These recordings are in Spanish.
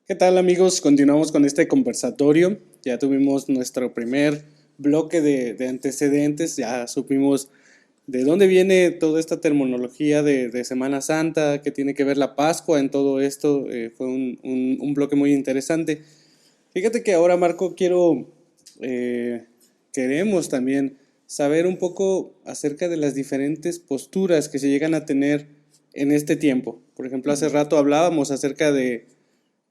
¿Qué tal amigos? Continuamos con este conversatorio. Ya tuvimos nuestro primer bloque de antecedentes, ya supimos de dónde viene toda esta terminología de Semana Santa, qué tiene que ver la Pascua en todo esto. Fue un bloque muy interesante. Fíjate que ahora, Marco, eh, queremos también saber un poco acerca de las diferentes posturas que se llegan a tener en este tiempo. Por ejemplo, hace rato hablábamos acerca de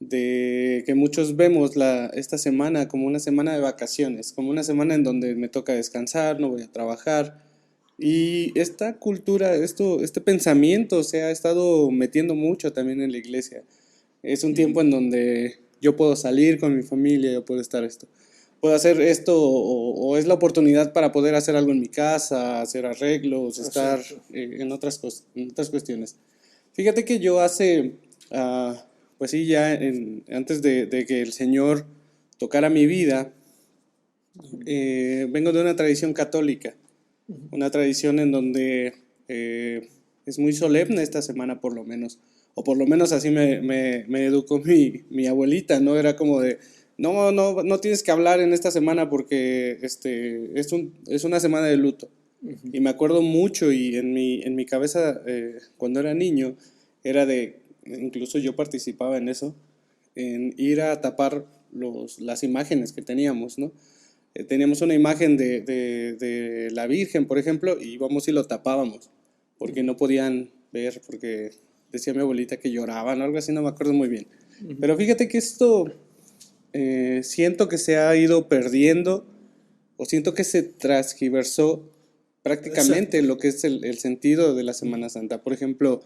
que muchos vemos esta semana como una semana de vacaciones, como una semana en donde me toca descansar, no voy a trabajar. Y esta cultura, este pensamiento se ha estado metiendo mucho también en la iglesia. Es un tiempo en donde yo puedo salir con mi familia, yo puedo estar esto. Puedo hacer esto o es la oportunidad para poder hacer algo en mi casa, hacer arreglos, estar Exacto. en otras cuestiones. Fíjate que yo pues sí, antes de que el Señor tocara mi vida, vengo de una tradición católica, una tradición en donde es muy solemne esta semana por lo menos, o por lo menos así me educó mi abuelita, ¿no? Era como de, no tienes que hablar en esta semana porque es una semana de luto. Y me acuerdo mucho y en mi cabeza, cuando era niño, era incluso yo participaba en eso, en ir a tapar las imágenes que teníamos, ¿no? Teníamos una imagen de la Virgen, por ejemplo, y íbamos y lo tapábamos, porque no podían ver, porque decía mi abuelita que lloraban o algo así, no me acuerdo muy bien. Pero fíjate que esto siento que se ha ido perdiendo o siento que se transgiversó prácticamente Exacto. lo que es el sentido de la Semana Santa. Por ejemplo,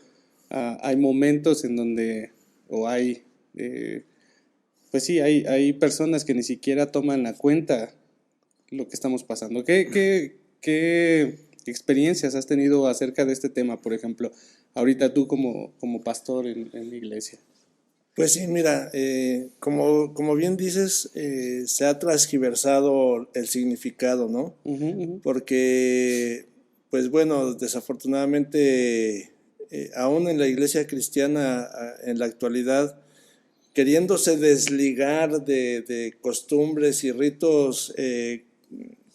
hay momentos en donde, o hay, eh, pues sí, hay personas que ni siquiera toman a cuenta lo que estamos pasando. ¿Qué experiencias has tenido acerca de este tema, por ejemplo, ahorita tú como pastor en la iglesia? Pues sí, mira, como bien dices, se ha transgiversado el significado, ¿no? Ujú, ujú. Porque, pues bueno, desafortunadamente, aún en la iglesia cristiana, en la actualidad, queriéndose desligar de costumbres y ritos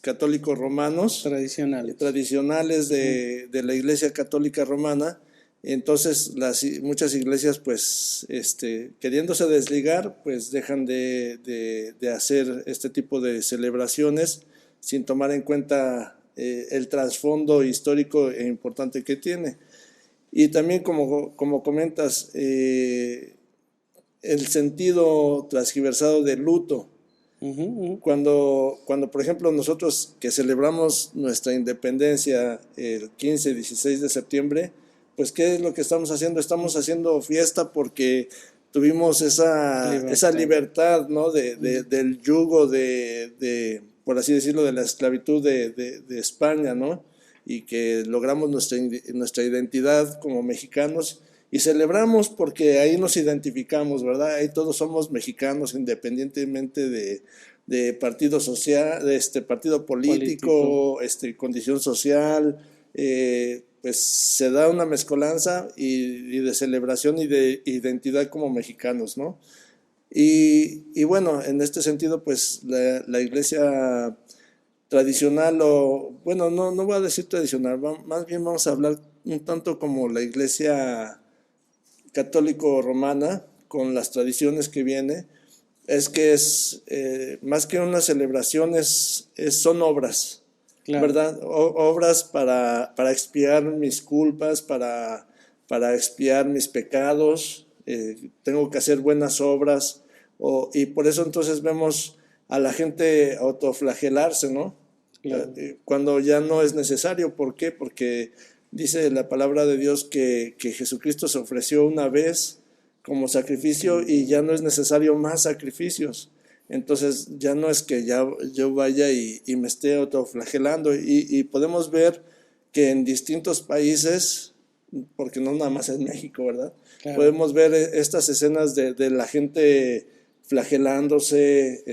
católicos romanos, Tradicionales. tradicionales Ujú. de la Iglesia Católica Romana. Entonces muchas iglesias pues queriéndose desligar pues dejan de hacer este tipo de celebraciones sin tomar en cuenta el trasfondo histórico e importante que tiene. Y también como comentas, el sentido transgiversado del luto. Ujú, ujú. Cuando, por ejemplo, nosotros que celebramos nuestra independencia el 15, 16 de septiembre, pues ¿qué es lo que estamos haciendo? Estamos haciendo fiesta porque tuvimos esa Libertad. libertad, ¿no? Ujú. Del yugo por así decirlo, de la esclavitud de España, ¿no? Y que logramos nuestra identidad como mexicanos y celebramos porque ahí nos identificamos, ¿verdad? Ahí todos somos mexicanos independientemente de partido social, de partido Político. político, condición social, pues se da una mezcolanza y de celebración y de identidad como mexicanos, ¿no? Y bueno, en este sentido, pues la iglesia tradicional o, bueno, no voy a decir tradicional, más bien vamos a hablar un tanto como la iglesia católico-romana, con las tradiciones que viene, es que es más que una celebración, son obras, Claro. ¿verdad? Obras para expiar mis culpas, para expiar mis pecados, tengo que hacer buenas obras, y por eso entonces vemos a la gente autoflagelarse, ¿no? Claro. Cuando ya no es necesario. ¿Por qué? Porque dice la palabra de Dios que Jesucristo se ofreció una vez como sacrificio y ya no es necesario más sacrificios. Entonces ya no es que ya yo vaya y me esté autoflagelando y podemos ver que en distintos países, porque no nada más en México, ¿verdad? Claro. Podemos ver estas escenas de la gente flagelándose,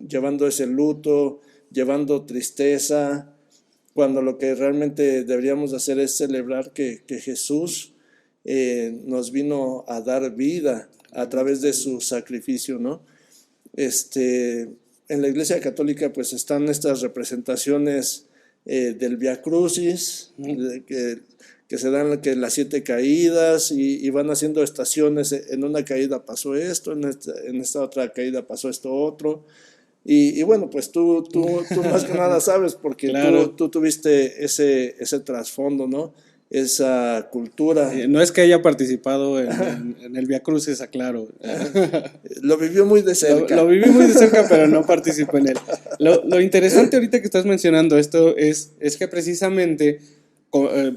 llevando ese luto, llevando tristeza, cuando lo que realmente deberíamos hacer es celebrar que Jesús nos vino a dar vida a través de su sacrificio, ¿no? En la Iglesia Católica pues están estas representaciones del Vía Crucis, que se dan que las 7 caídas y van haciendo estaciones. En una caída pasó esto, en esta otra caída pasó esto otro. Y bueno, pues tú más que nada sabes, porque Claro. tú tuviste ese trasfondo, ¿no? Esa cultura. No es que haya participado en el Vía Crucis, aclaro. Lo vivió muy de cerca. Lo viví muy de cerca, pero no participé en él. Lo interesante ahorita que estás mencionando esto es que precisamente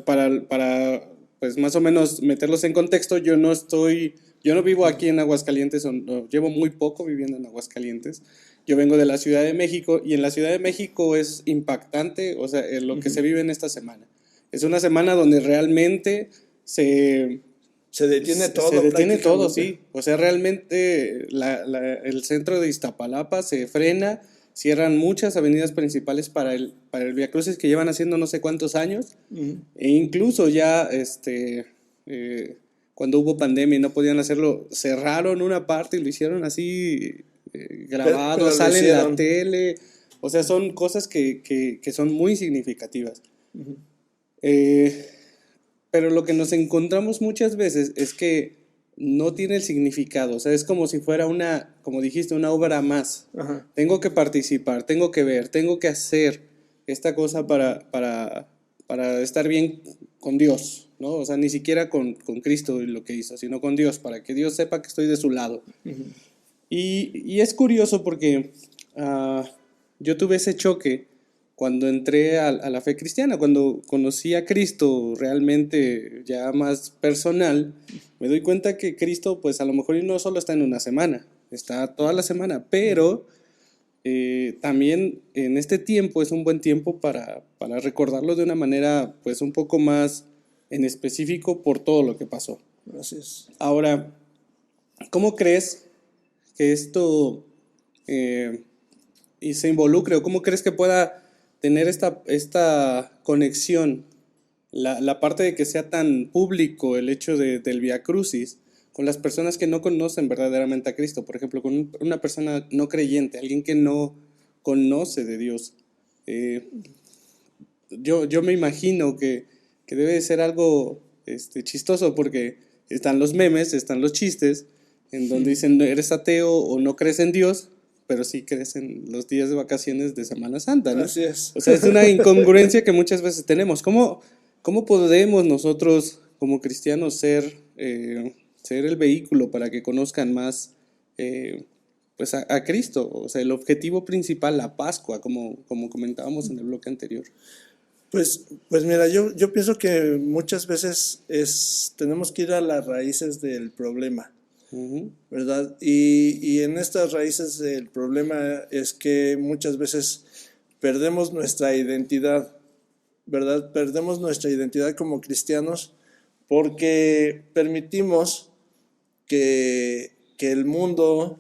para pues más o menos meterlos en contexto, yo no vivo aquí en Aguascalientes, llevo muy poco viviendo en Aguascalientes. Yo vengo de la Ciudad de México y en la Ciudad de México es impactante, o sea, lo que se vive en esta semana. Es una semana donde realmente se detiene todo. Se detiene todo, sí. O sea, realmente el centro de Iztapalapa se frena, cierran muchas avenidas principales para el Vía Crucis que llevan haciendo no sé cuántos años. E incluso ya cuando hubo pandemia y no podían hacerlo, cerraron una parte y lo hicieron así grabado, pero sale en la tele. O sea, son cosas que son muy significativas. Pero lo que nos encontramos muchas veces es que no tiene el significado. O sea, es como si fuera como dijiste, una obra más. Ajá. Tengo que participar, tengo que ver, tengo que hacer esta cosa para estar bien con Dios, ¿no? O sea, ni siquiera con Cristo y lo que hizo, sino con Dios, para que Dios sepa que estoy de su lado. Y es curioso porque yo tuve ese choque cuando entré a la fe cristiana, cuando conocí a Cristo realmente ya más personal. Me doy cuenta que Cristo pues a lo mejor no solo está en una semana, está toda la semana, pero también en este tiempo es un buen tiempo para recordarlo de una manera pues un poco más en específico por todo lo que pasó. Así es. Ahora, ¿cómo crees que esto y se involucre, o cómo crees que pueda tener esta conexión, la parte de que sea tan público el hecho del Vía Crucis, con las personas que no conocen verdaderamente a Cristo? Por ejemplo, con una persona no creyente, alguien que no conoce de Dios. Yo me imagino que debe de ser algo chistoso, porque están los memes, están los chistes, en donde dicen eres ateo o no crees en Dios, pero sí crees en los días de vacaciones de Semana Santa, ¿no? Así es. O sea, es una incongruencia que muchas veces tenemos. ¿Cómo podemos nosotros como cristianos ser el vehículo para que conozcan más pues a Cristo? O sea, el objetivo principal, la Pascua, como comentábamos en el bloque anterior. Pues mira, yo pienso que muchas veces tenemos que ir a las raíces del problema, ¿verdad? Y en estas raíces del problema es que muchas veces perdemos nuestra identidad, ¿verdad? Perdemos nuestra identidad como cristianos porque permitimos que el mundo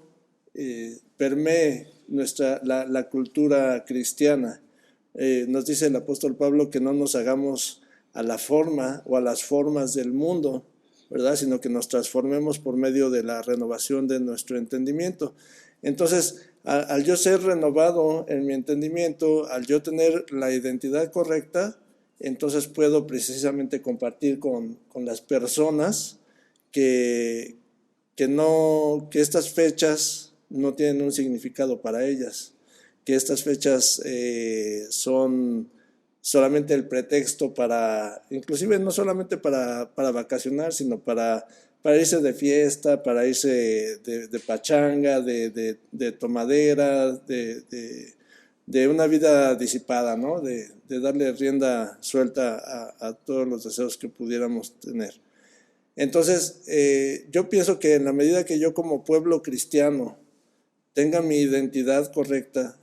permee la cultura cristiana. Nos dice el apóstol Pablo que no nos hagamos a la forma o a las formas del mundo, ¿verdad? Sino que nos transformemos por medio de la renovación de nuestro entendimiento. Entonces, al yo ser renovado en mi entendimiento, al yo tener la identidad correcta, entonces puedo precisamente compartir con las personas que estas fechas no tienen un significado para ellas, que estas fechas son solamente el pretexto inclusive no solamente para vacacionar, sino para irse de fiesta, para irse de pachanga, de tomadera, de una vida disipada, ¿no? De darle rienda suelta a todos los deseos que pudiéramos tener. Entonces, yo pienso que en la medida que yo como pueblo cristiano tenga mi identidad correcta,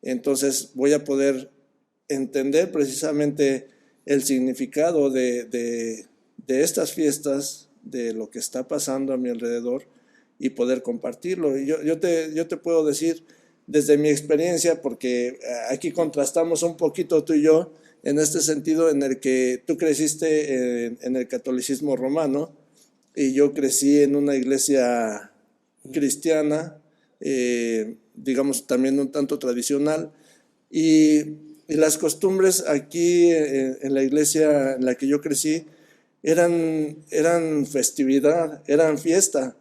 entonces voy a poder entender precisamente el significado de estas fiestas, de lo que está pasando a mi alrededor, y poder compartirlo. Y yo te puedo decir desde mi experiencia, porque aquí contrastamos un poquito tú y yo, en este sentido en el que tú creciste en el catolicismo romano y yo crecí en una iglesia cristiana, digamos también un tanto tradicional, y las costumbres aquí en la iglesia en la que yo crecí eran festividad, eran fiesta,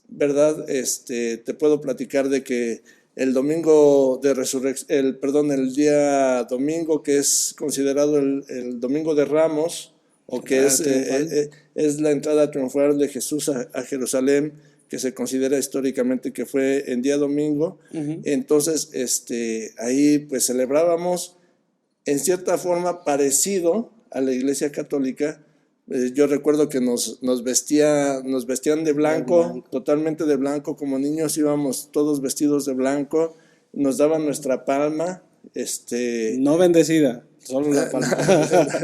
¿verdad? Te puedo platicar de que el domingo de resurrección, el día domingo, que es considerado el domingo de Ramos, o que es la entrada triunfal de Jesús a Jerusalén, que se considera históricamente que fue en día domingo. Entonces, ahí pues celebrábamos en cierta forma parecido a la iglesia católica. Yo recuerdo que nos vestían de blanco, totalmente de blanco, como niños íbamos todos vestidos de blanco, nos daban nuestra palma, No bendecida, solo la palma.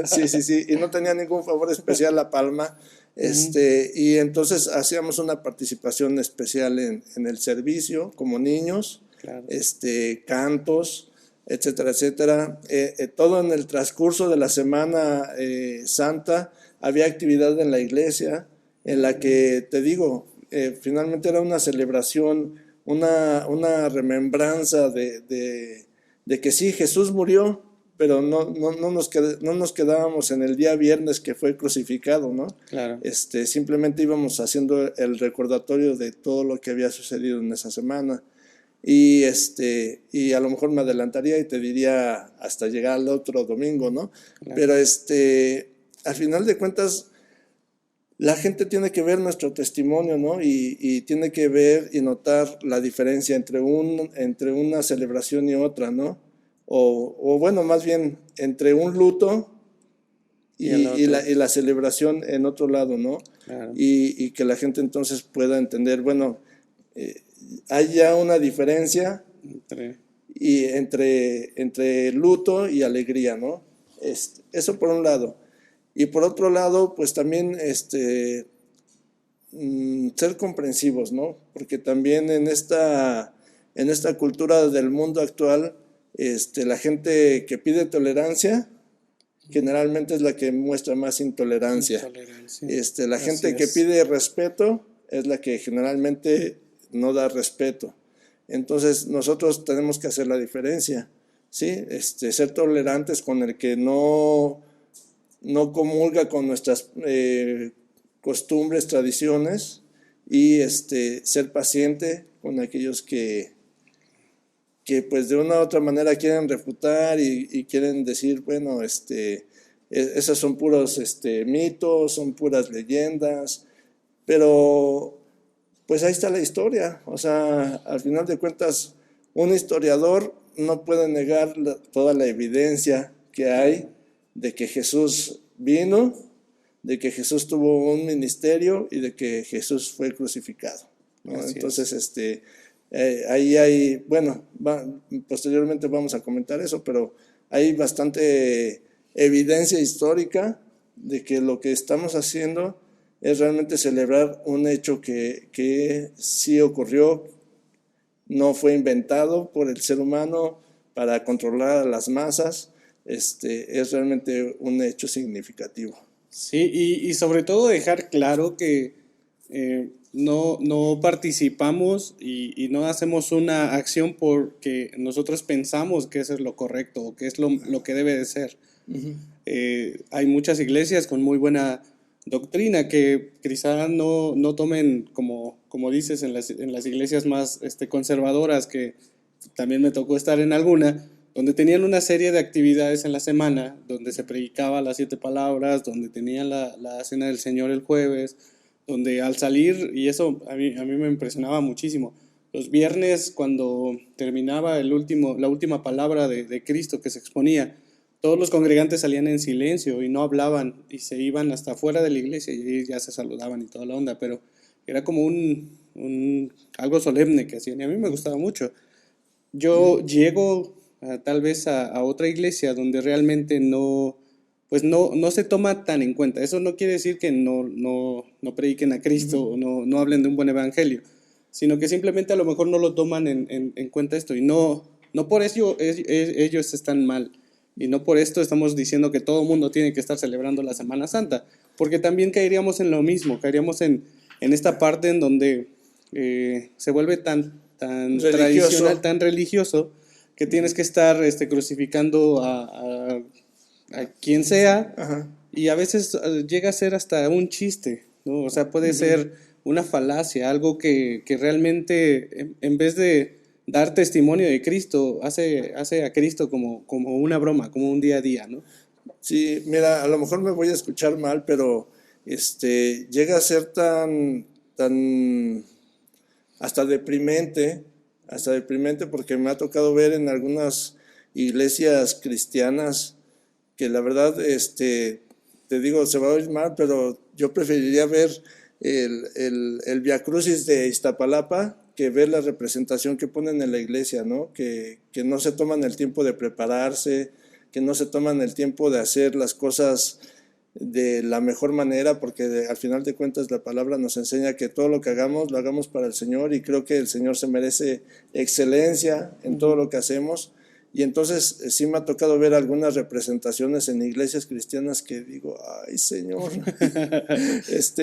sí, y no tenía ningún favor especial la palma, y entonces hacíamos una participación especial en el servicio como niños, Claro. Cantos, etcétera, etcétera. Todo en el transcurso de la Semana Santa había actividad en la iglesia en la que, te digo, finalmente era una celebración, una remembranza de que sí, Jesús murió, pero no nos quedábamos en el día viernes que fue crucificado, ¿no? Claro. Simplemente íbamos haciendo el recordatorio de todo lo que había sucedido en esa semana. Y a lo mejor me adelantaría y te diría hasta llegar al otro domingo, ¿no? Claro. Pero al final de cuentas la gente tiene que ver nuestro testimonio, ¿no? Y tiene que ver y notar la diferencia entre una celebración y otra, ¿no? O bueno, más bien entre un luto y la celebración en otro lado, ¿no? Claro. Y que la gente entonces pueda entender, bueno, hay ya una diferencia entre luto y alegría, ¿no? Eso por un lado. Y por otro lado, pues también ser comprensivos, ¿no? Porque también en esta cultura del mundo actual, la gente que pide tolerancia generalmente es la que muestra más intolerancia. La gente que pide respeto es la que generalmente no da respeto. Entonces nosotros tenemos que hacer la diferencia, ¿sí? Ser tolerantes con el que no comulga con nuestras costumbres, tradiciones, y ser paciente con aquellos que pues de una u otra manera quieren refutar y quieren decir, bueno, esos son puros mitos, son puras leyendas, pero pues ahí está la historia. O sea, al final de cuentas, un historiador no puede negar toda la evidencia que hay de que Jesús vino, de que Jesús tuvo un ministerio y de que Jesús fue crucificado, ¿no? Entonces, ahí hay, bueno, posteriormente vamos a comentar eso, pero hay bastante evidencia histórica de que lo que estamos haciendo es realmente celebrar un hecho que sí ocurrió, no fue inventado por el ser humano para controlar a las masas. Es realmente un hecho significativo. Sí, y sobre todo dejar claro que no participamos y no hacemos una acción porque nosotros pensamos que eso es lo correcto o que es lo que debe de ser. Hay muchas iglesias con muy buena doctrina que quizá no tomen, como dices, en las iglesias más conservadoras, que también me tocó estar en alguna, donde tenían una serie de actividades en la semana, donde se predicaba las 7 palabras, donde tenían la cena del Señor el jueves, donde al salir, y eso a mí me impresionaba muchísimo, los viernes cuando terminaba la última palabra de Cristo que se exponía, todos los congregantes salían en silencio y no hablaban y se iban hasta afuera de la iglesia y ahí ya se saludaban y toda la onda, pero era como algo solemne que hacían y a mí me gustaba mucho. Yo llego tal vez a otra iglesia donde realmente pues no se toma tan en cuenta. Eso no quiere decir que no prediquen a Cristo o no hablen de un buen evangelio, sino que simplemente a lo mejor no lo toman en cuenta esto y no por eso ellos están mal, Y no por esto estamos diciendo que todo el mundo tiene que estar celebrando la Semana Santa, porque también caeríamos en lo mismo, caeríamos en esta parte en donde se vuelve tan Religioso. tradicional, tan religioso, que tienes que estar crucificando a quien sea, Ajá. y a veces llega a ser hasta un chiste, ¿no? O sea, puede ser una falacia, algo que realmente en vez de dar testimonio de Cristo, hace a Cristo como una broma, como un día a día, ¿no? Sí, mira, a lo mejor me voy a escuchar mal, pero llega a ser tan hasta deprimente porque me ha tocado ver en algunas iglesias cristianas que la verdad, te digo, se va a oír mal, pero yo preferiría ver el Via Crucis de Iztapalapa que ver la representación que ponen en la iglesia, ¿no? Que no se toman el tiempo de prepararse, que no se toman el tiempo de hacer las cosas de la mejor manera, porque al final de cuentas la palabra nos enseña que todo lo que hagamos, lo hagamos para el Señor, y creo que el Señor se merece excelencia en todo lo que hacemos. Y entonces sí me ha tocado ver algunas representaciones en iglesias cristianas que digo, ay Señor,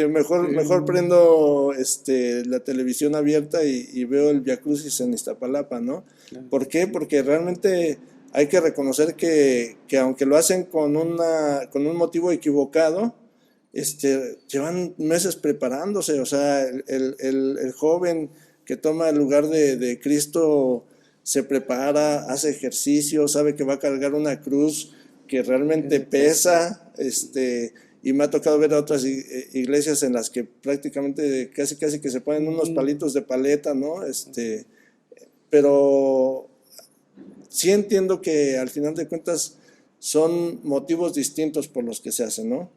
mejor prendo la televisión abierta y veo el Via Crucis en Iztapalapa, ¿no? Claro. ¿Por qué? Porque realmente hay que reconocer que aunque lo hacen con un motivo equivocado, llevan meses preparándose. O sea, el joven que toma el lugar de Cristo se prepara, hace ejercicio, sabe que va a cargar una cruz que realmente pesa, y me ha tocado ver a otras iglesias en las que prácticamente casi que se ponen unos palitos de paleta, ¿no? Pero sí entiendo que al final de cuentas son motivos distintos por los que se hacen, ¿no?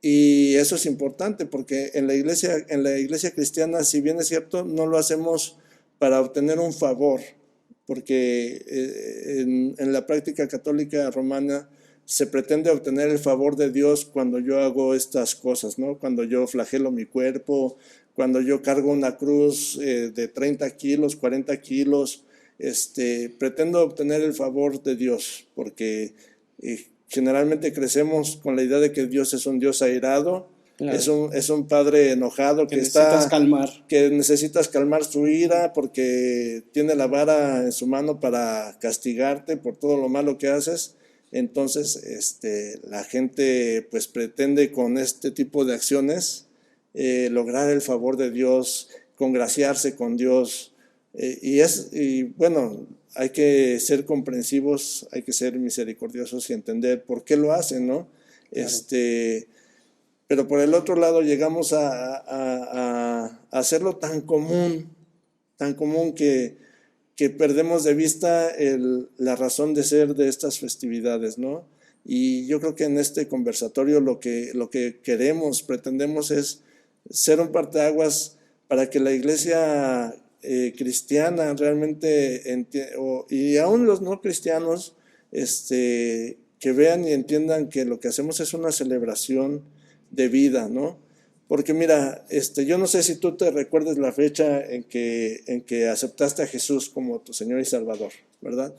Y eso es importante porque en la iglesia cristiana, si bien es cierto, no lo hacemos para obtener un favor, porque en la práctica católica romana se pretende obtener el favor de Dios cuando yo hago estas cosas, ¿no? Cuando yo flagelo mi cuerpo, cuando yo cargo una cruz de 30 kilos, 40 kilos, pretendo obtener el favor de Dios, porque generalmente crecemos con la idea de que Dios es un Dios airado. Claro. Es un padre enojado que necesitas calmar su ira porque tiene la vara en su mano para castigarte por todo lo malo que haces. Entonces, la gente pues pretende con este tipo de acciones lograr el favor de Dios, congraciarse con Dios. Y bueno, hay que ser comprensivos, hay que ser misericordiosos y entender por qué lo hacen, ¿no? Claro. Pero por el otro lado llegamos a hacerlo tan común que perdemos de vista la razón de ser de estas festividades, ¿no? Y yo creo que en este conversatorio lo que pretendemos es ser un parteaguas para que la iglesia cristiana realmente y aún los no cristianos que vean y entiendan que lo que hacemos es una celebración de vida, ¿no? Porque mira, yo no sé si tú te recuerdes la fecha en que aceptaste a Jesús como tu Señor y Salvador, ¿verdad?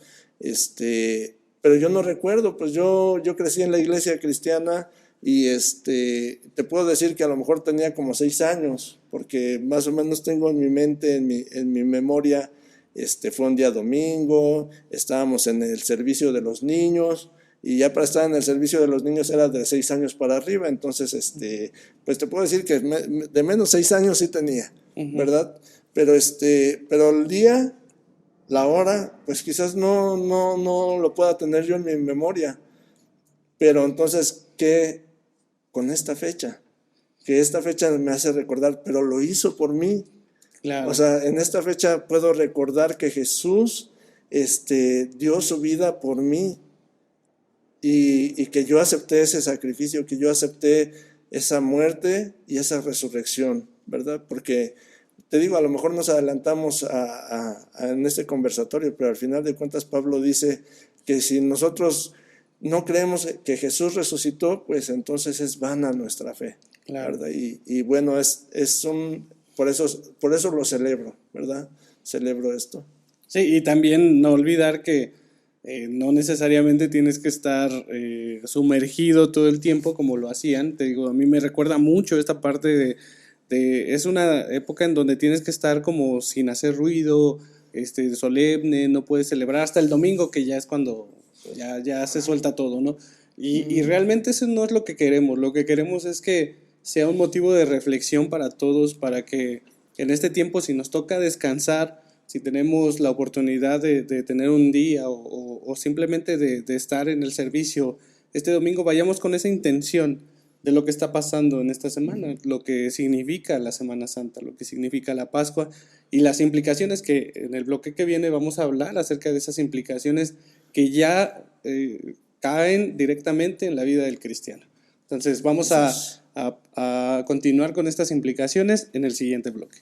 Pero yo no recuerdo, pues yo crecí en la iglesia cristiana y te puedo decir que a lo mejor tenía como 6 años, porque más o menos tengo en mi mente, en mi memoria, fue un día domingo, estábamos en el servicio de los niños, y ya para estar en el servicio de los niños era de 6 años para arriba. Entonces, pues te puedo decir que de menos 6 años sí tenía, ¿verdad? Pero el día, la hora, pues quizás no lo pueda tener yo en mi memoria. Pero entonces, ¿qué con esta fecha? Que esta fecha me hace recordar, pero lo hizo por mí. Claro. O sea, en esta fecha puedo recordar que Jesús dio su vida por mí. Y que yo acepté ese sacrificio, que yo acepté esa muerte y esa resurrección, ¿verdad? Porque te digo, a lo mejor nos adelantamos en este conversatorio, pero al final de cuentas Pablo dice que si nosotros no creemos que Jesús resucitó, pues entonces es vana nuestra fe, claro. ¿Verdad? Y bueno, por eso lo celebro, ¿verdad? Celebro esto. Sí, y también no olvidar que No necesariamente tienes que estar sumergido todo el tiempo como lo hacían. Te digo, a mí me recuerda mucho esta parte es una época en donde tienes que estar como sin hacer ruido, solemne, no puedes celebrar hasta el domingo, que ya es cuando ya se suelta todo, ¿no? Y realmente eso no es lo que queremos. Lo que queremos es que sea un motivo de reflexión para todos, para que en este tiempo, si nos toca descansar, si tenemos la oportunidad de tener un día o simplemente de estar en el servicio este domingo, vayamos con esa intención de lo que está pasando en esta semana, lo que significa la Semana Santa, lo que significa la Pascua y las implicaciones que en el bloque que viene vamos a hablar acerca de esas implicaciones que ya caen directamente en la vida del cristiano. Entonces vamos a continuar con estas implicaciones en el siguiente bloque.